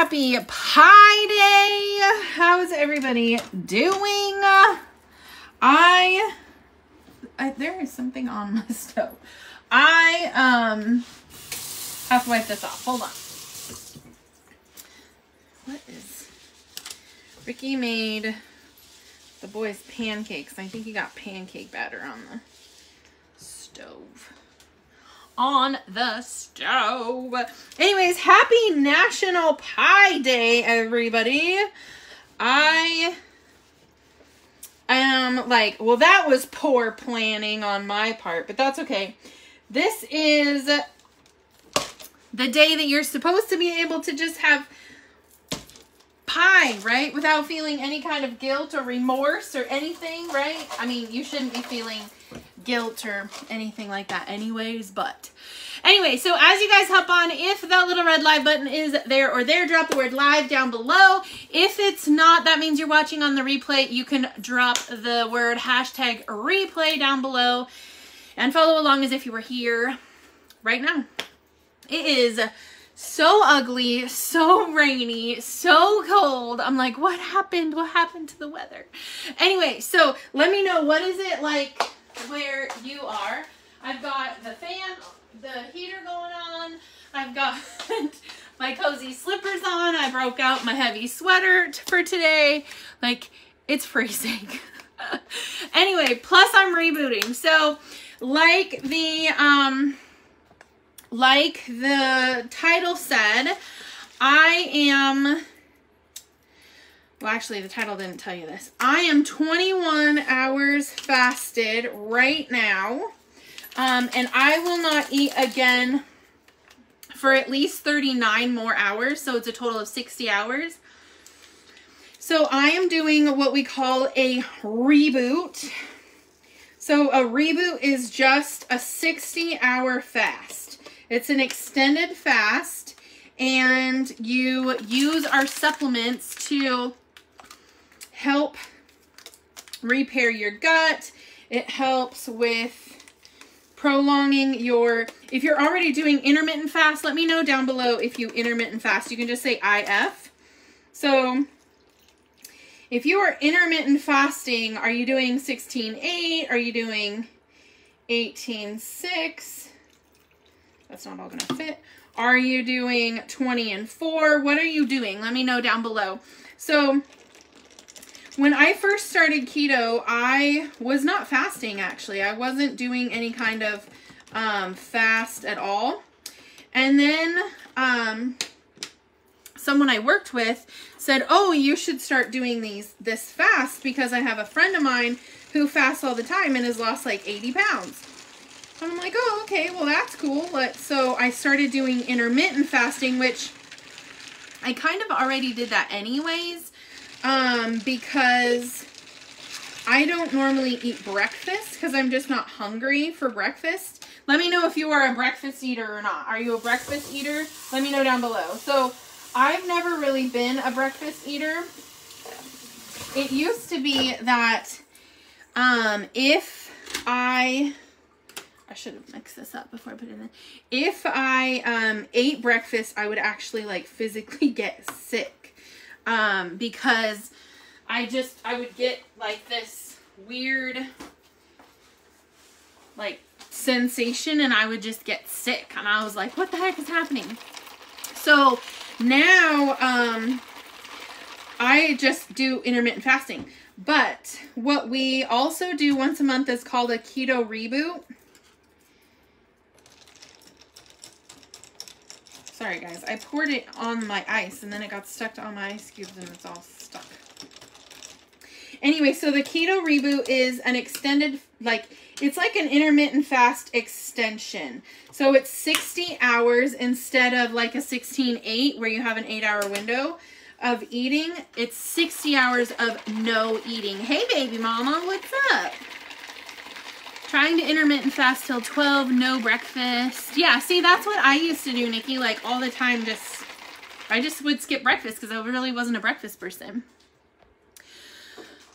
Happy Pie Day. How's everybody doing? There is something on my stove. I have to wipe this off. Hold on. What is... Ricky made the boys pancakes. I think he got pancake batter on the stove. Anyways, happy National Pie Day, everybody. I am like, well, that was poor planning on my part, but that's okay. This is the day that you're supposed to be able to just have pie, right? Without feeling any kind of guilt or remorse or anything, right? I mean, you shouldn't be feeling guilt or anything like that anyways, but anyway, so as you guys hop on, if that little red live button is there or there, drop the word live down below. If it's not, that means you're watching on the replay. You can drop the word hashtag replay down below and follow along as if you were here right now. It is so ugly, so rainy, so cold. I'm like, what happened? What happened to the weather? Anyway, so let me know, what is it like where you are? I've got the fan, the heater going on. I've got my cozy slippers on. I broke out my heavy sweater for today. Like, it's freezing. Anyway, plus I'm rebooting. So like the title said, I am, well, actually the title didn't tell you this. I am 21 hours fasted right now. And I will not eat again for at least 39 more hours. So it's a total of 60 hours. So I am doing what we call a reboot. So a reboot is just a 60-hour fast. It's an extended fast, and you use our supplements to help repair your gut. It helps with prolonging your, if you're already doing intermittent fast, let me know down below if you intermittent fast. You can just say IF. So if you are intermittent fasting, are you doing 16-8? Are you doing 18-6? That's not all gonna fit. Are you doing 20-4? What are you doing? Let me know down below. So when I first started keto, I was not fasting, actually. I wasn't doing any kind of fast at all. And then someone I worked with said, oh, you should start doing this fast, because I have a friend of mine who fasts all the time and has lost like 80 pounds. And I'm like, oh, okay, well, that's cool. So I started doing intermittent fasting, which I kind of already did that anyways. Because I don't normally eat breakfast because I'm just not hungry for breakfast. Let me know if you are a breakfast eater or not. Are you a breakfast eater? Let me know down below. So I've never really been a breakfast eater. It used to be that if I should have mixed this up before I put it in. If I ate breakfast, I would actually like physically get sick. Because I would get like this weird like sensation, and I would just get sick, and I was like, what the heck is happening? So now, I just do intermittent fasting, but what we also do once a month is called a keto reboot. Sorry guys, I poured it on my ice and then it got stuck on my ice cubes and it's all stuck. Anyway, so the keto reboot is an extended, like, it's like an intermittent fast extension. So it's 60 hours instead of like a 16-8 where you have an 8-hour window of eating. It's 60 hours of no eating. Hey baby mama, what's up? Trying to intermittent fast till 12, no breakfast. Yeah, see, that's what I used to do, Nikki, like all the time. I just would skip breakfast because I really wasn't a breakfast person.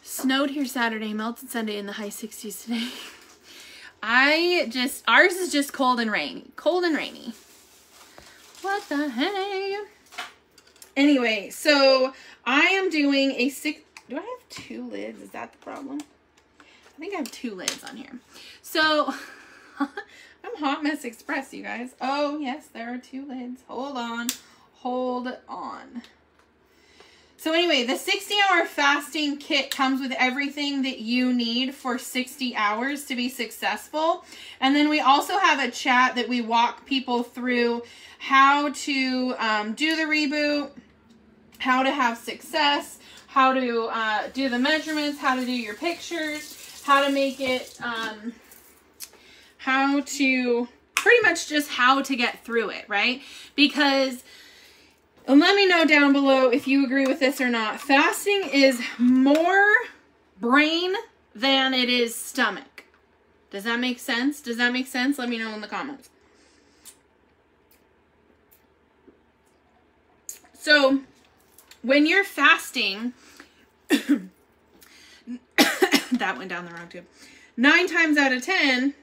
Snowed here Saturday, melted Sunday, in the high 60s today. Ours is just cold and rainy. Cold and rainy. What the heck? Anyway, so I am doing a do I have 2 lids? Is that the problem? I think I have 2 lids on here. So I'm Hot Mess Express, you guys. Oh, yes, there are 2 lids. Hold on. Hold on. So anyway, the 60-hour fasting kit comes with everything that you need for 60 hours to be successful. And then we also have a chat that we walk people through how to do the reboot, how to have success, how to do the measurements, how to do your pictures, how to make it, how to, pretty much just how to get through it, right? Because, and let me know down below if you agree with this or not, fasting is more brain than it is stomach. Does that make sense? Does that make sense? Let me know in the comments. So, when you're fasting, that went down the wrong tube. 9 times out of 10,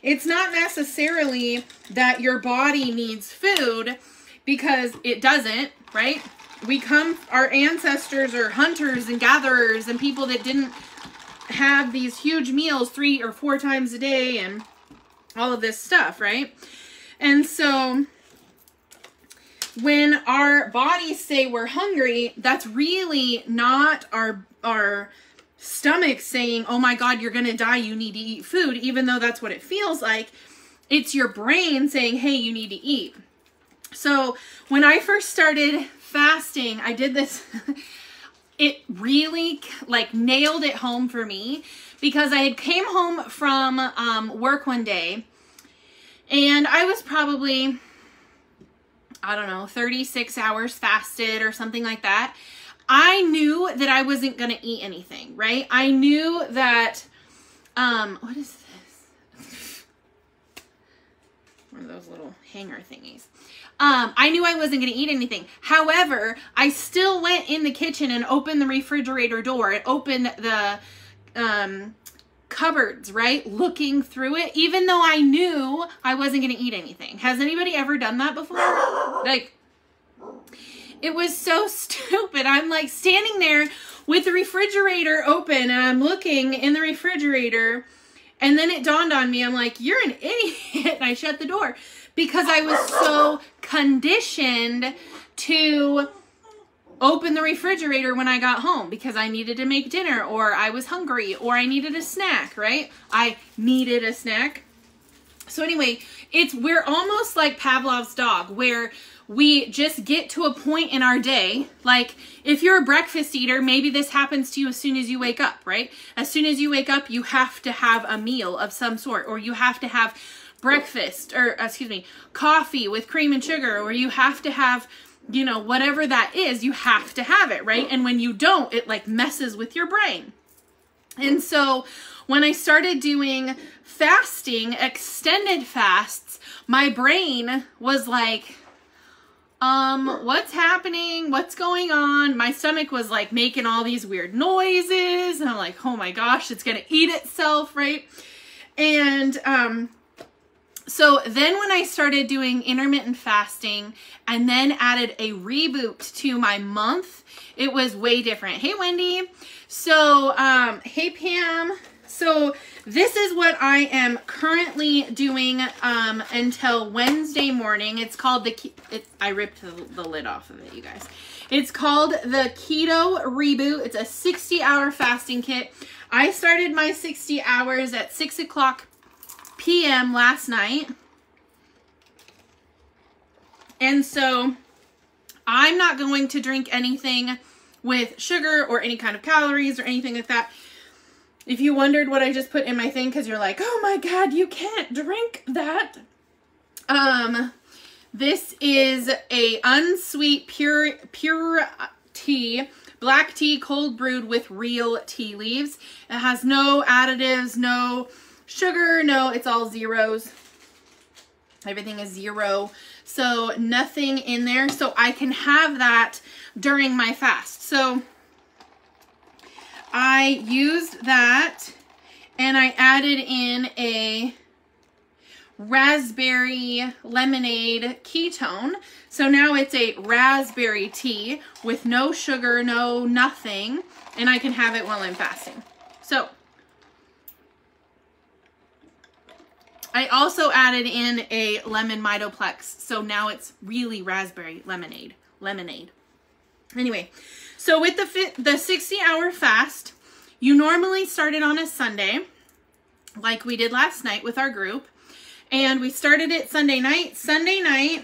it's not necessarily that your body needs food, because it doesn't, right? Our ancestors are hunters and gatherers and people that didn't have these huge meals 3 or 4 times a day and all of this stuff, right? And so when our bodies say we're hungry, that's really not our stomach saying, oh my God, you're going to die, you need to eat food, even though that's what it feels like. It's your brain saying, hey, you need to eat. So when I first started fasting, I did this, it really like nailed it home for me, because I had came home from work one day and I was probably, I don't know, 36 hours fasted or something like that. I knew that I wasn't going to eat anything, right? I knew that, what is this? One of those little hanger thingies. I knew I wasn't going to eat anything. However, I still went in the kitchen and opened the refrigerator door and opened the cupboards, right? Looking through it, even though I knew I wasn't going to eat anything. Has anybody ever done that before? Like, it was so stupid. I'm like standing there with the refrigerator open and I'm looking in the refrigerator, and then it dawned on me, I'm like, you're an idiot. And I shut the door. Because I was so conditioned to open the refrigerator when I got home because I needed to make dinner, or I was hungry, or I needed a snack, right? I needed a snack. So anyway, we're almost like Pavlov's dog, where we just get to a point in our day. Like if you're a breakfast eater, maybe this happens to you as soon as you wake up, right? As soon as you wake up, you have to have a meal of some sort, or you have to have breakfast, or excuse me, coffee with cream and sugar, or you have to have, you know, whatever that is, you have to have it, right? And when you don't, it like messes with your brain. And so when I started doing fasting, extended fasts, my brain was like, what's happening? What's going on? My stomach was like making all these weird noises, and I'm like, oh my gosh, it's gonna eat itself, right? And so then when I started doing intermittent fasting and then added a reboot to my month, it was way different. Hey, Wendy. So, hey, Pam. So this is what I am currently doing until Wednesday morning. It's called I ripped the lid off of it, you guys. It's called the Keto Reboot. It's a 60-hour fasting kit. I started my 60 hours at 6 o'clock p.m. last night. And so I'm not going to drink anything with sugar or any kind of calories or anything like that. If you wondered what I just put in my thing, because you're like, oh my God, you can't drink that. This is a unsweet pure tea, black tea, cold brewed with real tea leaves. It has no additives, no sugar, no, it's all zeros. Everything is 0. So nothing in there. So I can have that during my fast. So I used that and I added in a raspberry lemonade ketone. So now it's a raspberry tea with no sugar, no nothing, and I can have it while I'm fasting. So I also added in a lemon Mitoplex, so now it's really raspberry lemonade. Anyway, so with the 60-hour fast, you normally start it on a Sunday, like we did last night with our group, and we started it Sunday night. Sunday night,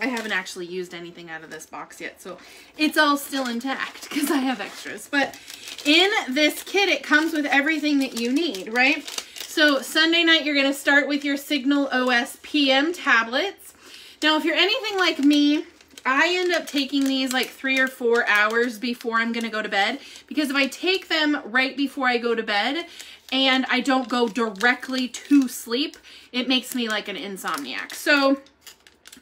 I haven't actually used anything out of this box yet, so it's all still intact because I have extras. But in this kit, it comes with everything that you need, right? So Sunday night, you're going to start with your Signal OS PM tablets. Now, if you're anything like me, I end up taking these like 3 or 4 hours before I'm going to go to bed, because if I take them right before I go to bed and I don't go directly to sleep, it makes me like an insomniac. So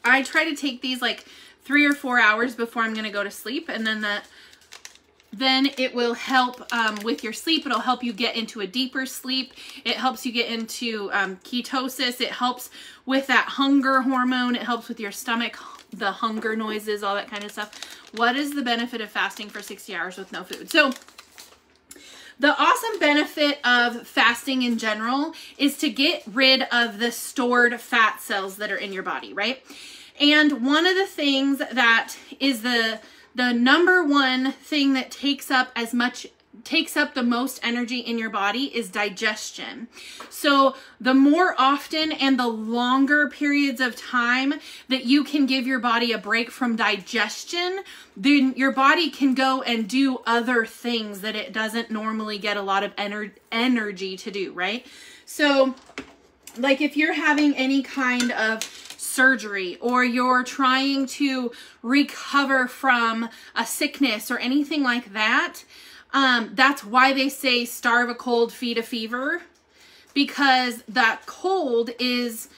I try to take these like 3 or 4 hours before I'm going to go to sleep, and then it will help with your sleep. It'll help you get into a deeper sleep. It helps you get into ketosis. It helps with that hunger hormone. It helps with your stomach, the hunger noises, all that kind of stuff. What is the benefit of fasting for 60 hours with no food? So the awesome benefit of fasting in general is to get rid of the stored fat cells that are in your body, right? And one of the things that is the number one thing that takes up the most energy in your body is digestion. So the more often and the longer periods of time that you can give your body a break from digestion, then your body can go and do other things that it doesn't normally get a lot of energy to do, right? So like if you're having any kind of surgery, or you're trying to recover from a sickness or anything like that, that's why they say starve a cold, feed a fever, because that cold is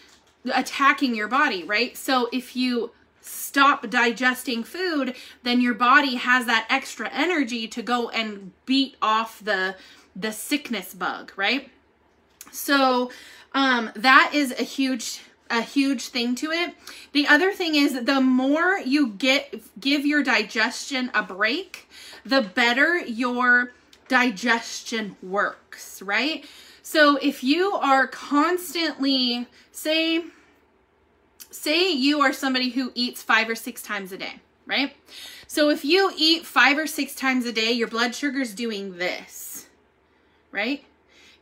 attacking your body, right? So if you stop digesting food, then your body has that extra energy to go and beat off the sickness bug, right? So that is a huge thing to it. The other thing is, the more you give your digestion a break, the better your digestion works, right? So if you are constantly, say you are somebody who eats 5 or 6 times a day, right? So if you eat 5 or 6 times a day, your blood sugar's doing this, right?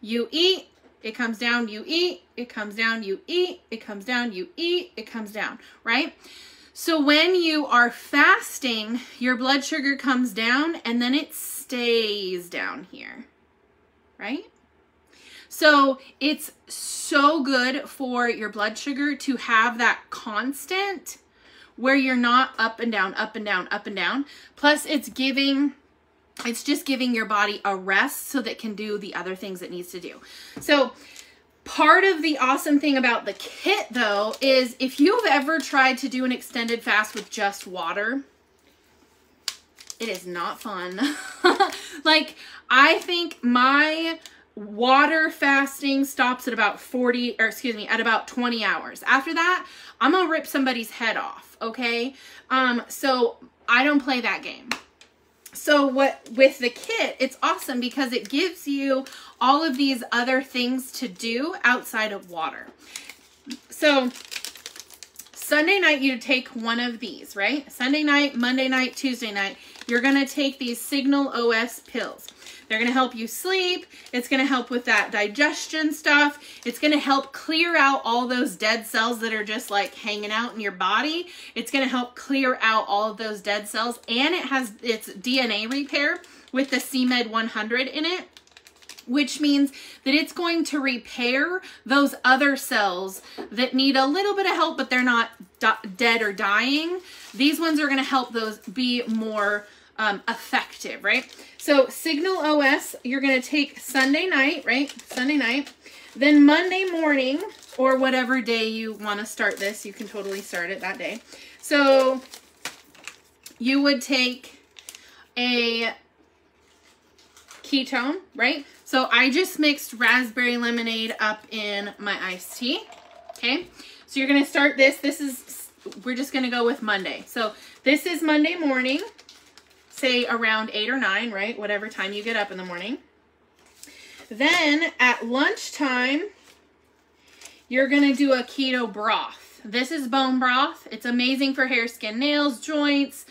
You eat, it comes down, you eat, it comes down, you eat, it comes down, you eat, it comes down, right? So when you are fasting, your blood sugar comes down and then it stays down here, right? So it's so good for your blood sugar to have that constant where you're not up and down, up and down, up and down. Plus it's just giving your body a rest so that it can do the other things it needs to do. So part of the awesome thing about the kit, though, is if you've ever tried to do an extended fast with just water, it is not fun. Like, I think my water fasting stops at about 20 hours. After that, I'm gonna rip somebody's head off, okay? So I don't play that game. So with the kit, it's awesome because it gives you all of these other things to do outside of water. So Sunday night, you take one of these, right? Sunday night, Monday night, Tuesday night, you're going to take these Signal OS pills. They're going to help you sleep. It's going to help with that digestion stuff. It's going to help clear out all those dead cells that are just like hanging out in your body. It's going to help clear out all of those dead cells. And it has its DNA repair with the CMed 100 in it, which means that it's going to repair those other cells that need a little bit of help, but they're not dead or dying. These ones are going to help those be more effective, right? So Signal OS, you're going to take Sunday night, right? Sunday night. Then Monday morning, or whatever day you want to start this, you can totally start it that day. So you would take a ketone, right? So I just mixed raspberry lemonade up in my iced tea. Okay, so you're gonna start this. We're just gonna go with Monday. So this is Monday morning, say around 8 or 9, right? Whatever time you get up in the morning. Then at lunchtime, you're gonna do a keto broth. This is bone broth. It's amazing for hair, skin, nails, joints,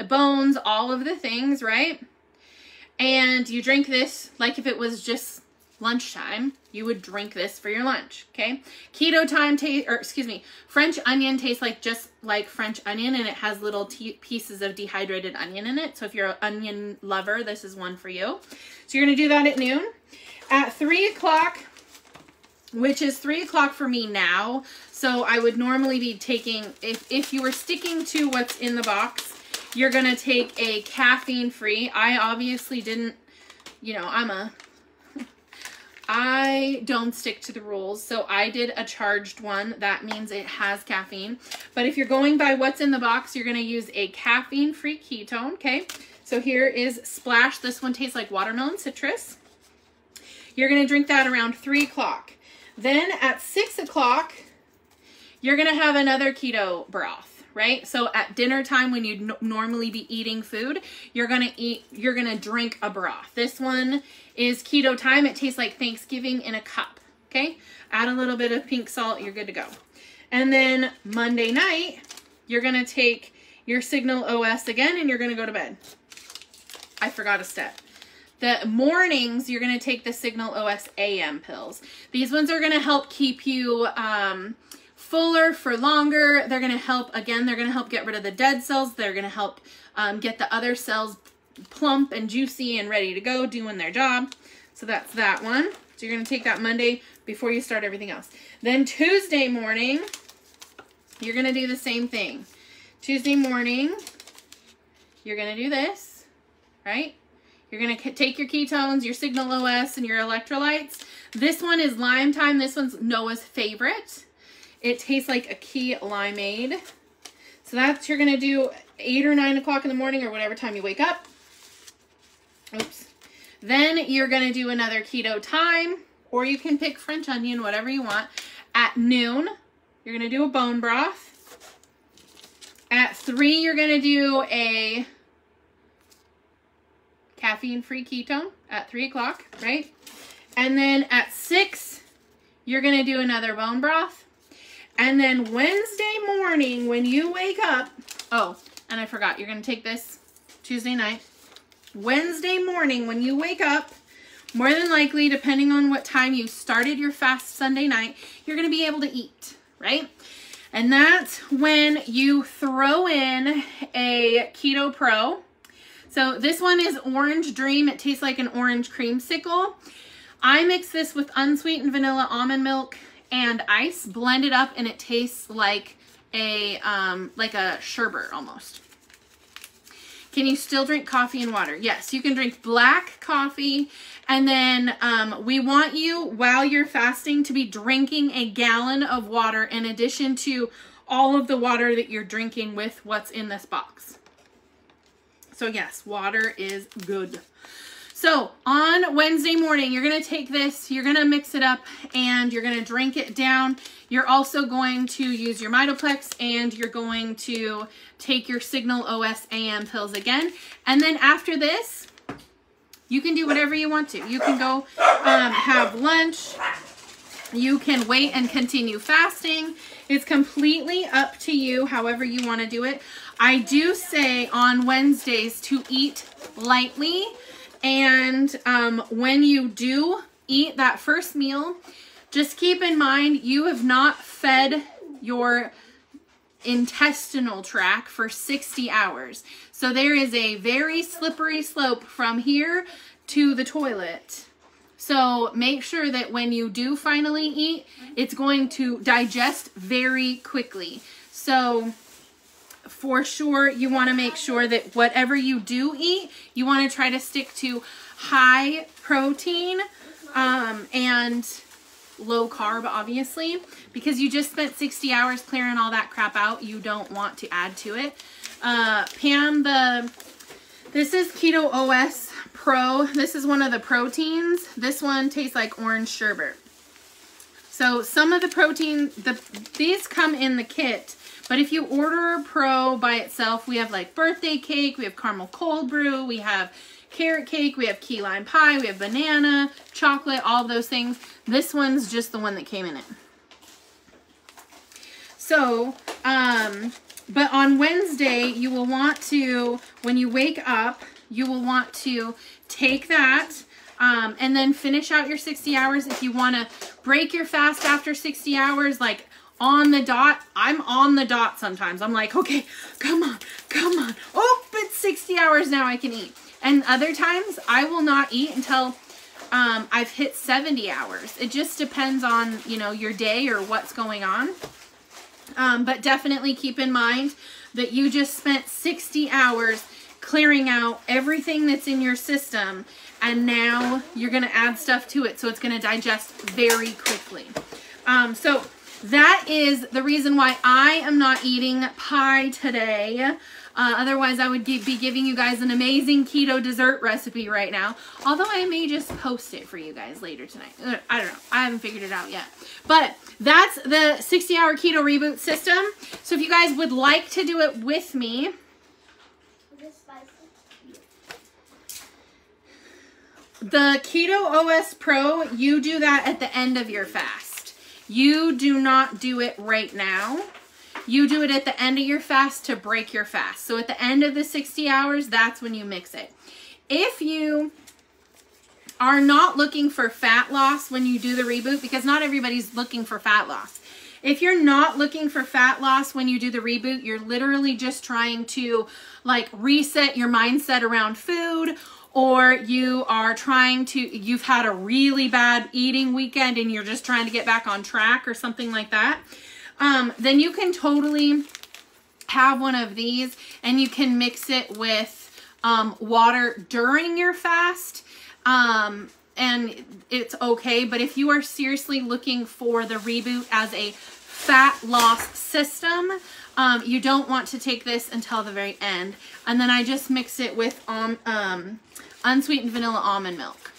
bones, all of the things, right? And you drink this like if it was just lunchtime, you would drink this for your lunch, okay? Keto time French onion tastes like just like French onion, and it has little pieces of dehydrated onion in it. So if you're an onion lover, this is one for you. So you're gonna do that at noon. At 3 o'clock, which is 3 o'clock for me now, so I would normally be taking, if you were sticking to what's in the box, you're gonna take a caffeine-free. I obviously didn't, you know, I don't stick to the rules, so I did a charged one. That means it has caffeine. But if you're going by what's in the box, you're gonna use a caffeine-free ketone, okay? So here is Splash. This one tastes like watermelon citrus. You're gonna drink that around 3 o'clock. Then at 6 o'clock, you're gonna have another keto broth. Right? So at dinner time, when you'd normally be eating food, you're gonna drink a broth. This one is keto time. It tastes like Thanksgiving in a cup. Okay? Add a little bit of pink salt, you're good to go. And then Monday night, you're gonna take your Signal OS again, and you're gonna go to bed. I forgot a step. The mornings, you're gonna take the Signal OS AM pills. These ones are gonna help keep you fuller for longer. They're going to help, again, they're going to help get rid of the dead cells. They're going to help get the other cells plump and juicy and ready to go, doing their job. So that's that one. So you're going to take that Monday before you start everything else. Then Tuesday morning, you're going to do the same thing. Tuesday morning, you're going to do this, right? You're going to take your ketones, your Signal OS, and your electrolytes. This one is Lime Time. This one's Noah's favorite. It tastes like a key limeade. So that's, you're gonna do 8 or 9 o'clock in the morning or whatever time you wake up. Oops. Then you're gonna do another keto time, or you can pick French onion, whatever you want. At noon, you're gonna do a bone broth. At 3, you're gonna do a caffeine-free ketone at 3 o'clock, right? And then at 6, you're gonna do another bone broth. And then Wednesday morning, when you wake up, oh, and I forgot, you're going to take this Tuesday night. Wednesday morning, when you wake up, more than likely, depending on what time you started your fast Sunday night, you're going to be able to eat, right? And that's when you throw in a Keto Pro. So this one is Orange Dream. It tastes like an orange creamsicle. I mix this with unsweetened vanilla almond milk and ice, blend it up, and it tastes like a sherbet almost. Can you still drink coffee and water? Yes, you can drink black coffee, and then we want you, while you're fasting, to be drinking a gallon of water in addition to all of the water that you're drinking with what's in this box. So yes, water is good. So on Wednesday morning, you're going to take this, you're going to mix it up, and you're going to drink it down. You're also going to use your Mitoplex, and you're going to take your Signal OS AM pills again. And then after this, you can do whatever you want to. You can go have lunch. You can wait and continue fasting. It's completely up to you, however you want to do it. I do say on Wednesdays to eat lightly. And when you do eat that first meal, just keep in mind you have not fed your intestinal tract for 60 hours. So there is a very slippery slope from here to the toilet. So make sure that when you do finally eat, it's going to digest very quickly. So for sure, you want to make sure that whatever you do eat, you want to try to stick to high protein and low carb, obviously, because you just spent 60 hours clearing all that crap out. You don't want to add to it. Pam, this is Keto OS Pro. This is one of the proteins. This one tastes like orange sherbet. So some of the protein, these come in the kit, but if you order a Pro by itself, we have like birthday cake, we have caramel cold brew, we have carrot cake, we have key lime pie, we have banana, chocolate, all of those things. This one's just the one that came in it. So, but on Wednesday, you will want to, when you wake up, you will want to take that and then finish out your 60 hours. If you want to break your fast after 60 hours, like on the dot, I'm on the dot sometimes. I'm like, okay, come on, come on. Oh, it's 60 hours now, I can eat. And other times, I will not eat until I've hit 70 hours. It just depends on, you know, your day or what's going on. But definitely keep in mind that you just spent 60 hours clearing out everything that's in your system, and now you're going to add stuff to it, so it's going to digest very quickly. So that is the reason why I am not eating pie today. Otherwise, I would be giving you guys an amazing keto dessert recipe right now. Although I may just post it for you guys later tonight. I don't know. I haven't figured it out yet. But that's the 60-hour keto reboot system. So if you guys would like to do it with me. Is it spicy? The Keto OS Pro, you do that at the end of your fast. You do not do it right now. You do it at the end of your fast to break your fast. So at the end of the 60 hours, that's when you mix it. If you are not looking for fat loss when you do the reboot, because not everybody's looking for fat loss. If you're not looking for fat loss when you do the reboot, you're literally just trying to like reset your mindset around food, or you are trying to, you've had a really bad eating weekend and you're just trying to get back on track or something like that. Then you can totally have one of these and you can mix it with water during your fast, and it's okay. But if you are seriously looking for the reboot as a fat loss system, you don't want to take this until the very end. And then I just mix it with unsweetened vanilla almond milk.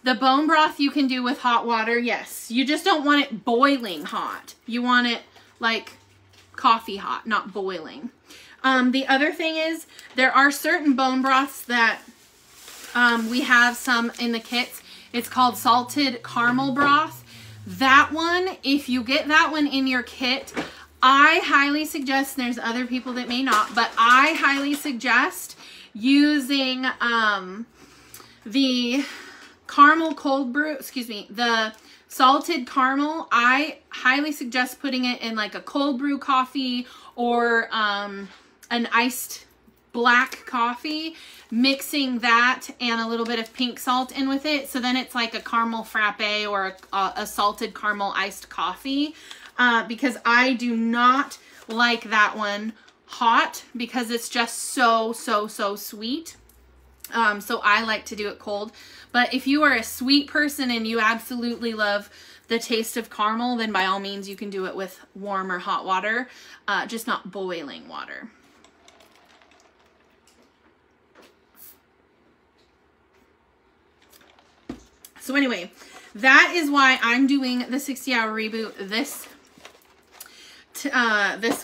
The bone broth you can do with hot water, yes. You just don't want it boiling hot. You want it like coffee hot, not boiling. The other thing is there are certain bone broths that we have some in the kits. It's called salted caramel broth. That one, if you get that one in your kit, I highly suggest, and there's other people that may not, but I highly suggest using the caramel cold brew, the salted caramel. I highly suggest putting it in like a cold brew coffee or an iced black coffee, mixing that and a little bit of pink salt in with it. So then it's like a caramel frappe or a salted caramel iced coffee, because I do not like that one hot because it's just so sweet. So I like to do it cold. But if you are a sweet person and you absolutely love the taste of caramel, then by all means you can do it with warm or hot water, just not boiling water. So anyway, that is why I'm doing the 60-hour reboot this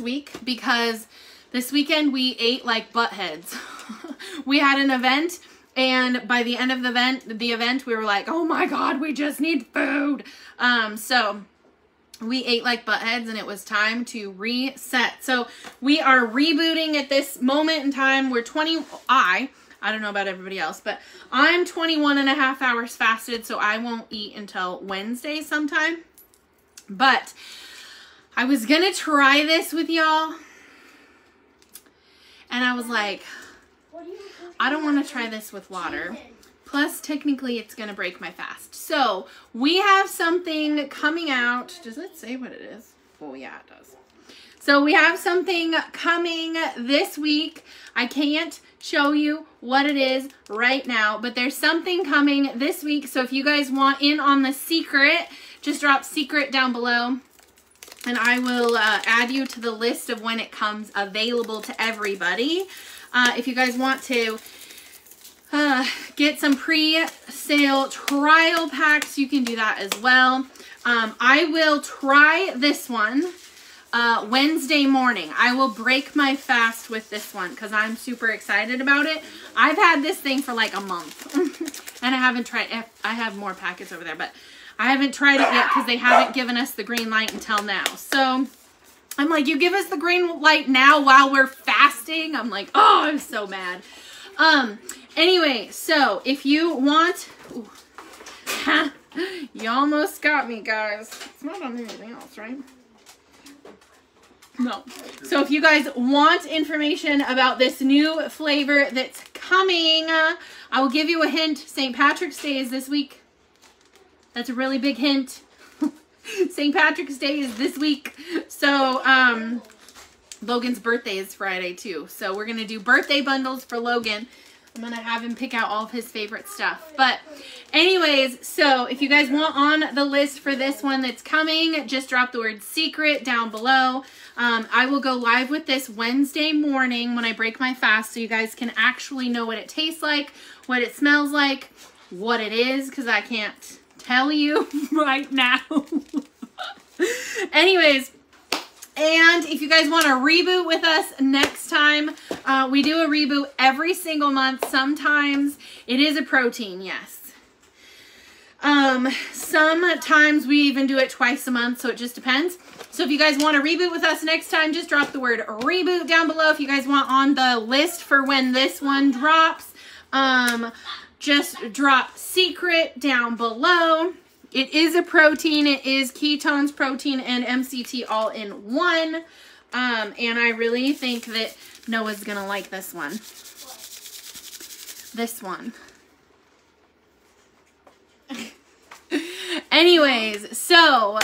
week, because this weekend we ate like butt heads. We had an event, and by the end of the event, we were like, oh my God, we just need food. So we ate like butt heads, and it was time to reset. So we are rebooting at this moment in time. We're I don't know about everybody else, but I'm 21.5 hours fasted, so I won't eat until Wednesday sometime. But I was gonna try this with y'all, and I was like, I don't want to try this with water. Plus, technically, it's going to break my fast. So, we have something coming out. Does it say what it is? Oh, yeah, it does. So, we have something coming this week. I can't show you what it is right now, but there's something coming this week. So, if you guys want in on the secret, just drop secret down below, and I will add you to the list of when it comes available to everybody. If you guys want to get some pre-sale trial packs. You can do that as well. I will try this one Wednesday morning. I will break my fast with this one because I'm super excited about it. I've had this thing for like a month and I haven't tried it. I have more packets over there, but I haven't tried it yet because they haven't given us the green light until now. So I'm like, you give us the green light now while we're fasting? I'm like, oh, I'm so mad. Anyway, so if you want, you almost got me, guys. It's not on anything else, right? No. So if you guys want information about this new flavor that's coming, I will give you a hint. St. Patrick's Day is this week. That's a really big hint. St. Patrick's Day is this week. So, Logan's birthday is Friday too. So we're going to do birthday bundles for Logan. I'm going to have him pick out all of his favorite stuff. But anyways, so if you guys want on the list for this one that's coming, just drop the word secret down below. I will go live with this Wednesday morning when I break my fast so you guys can actually know what it tastes like, what it smells like, what it is, because I can't tell you right now. Anyways, and if you guys want to reboot with us next time, we do a reboot every single month. Sometimes it is a protein, yes. Sometimes we even do it twice a month, so it just depends. So if you guys want to reboot with us next time, just drop the word reboot down below. If you guys want on the list for when this one drops, just drop secret down below. It is a protein. It is ketones, protein, and MCT all in one. And I really think that Noah's going to like this one. This one. Anyways, so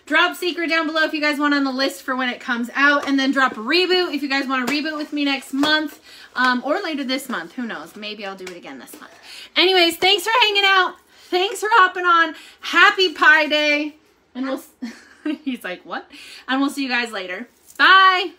drop secret down below if you guys want on the list for when it comes out. And then drop reboot if you guys want to reboot with me next month. Or later this month. Who knows? Maybe I'll do it again this month. Anyways, thanks for hanging out. Thanks for hopping on. Happy Pi Day. And we'll... He's like, what? And we'll see you guys later. Bye.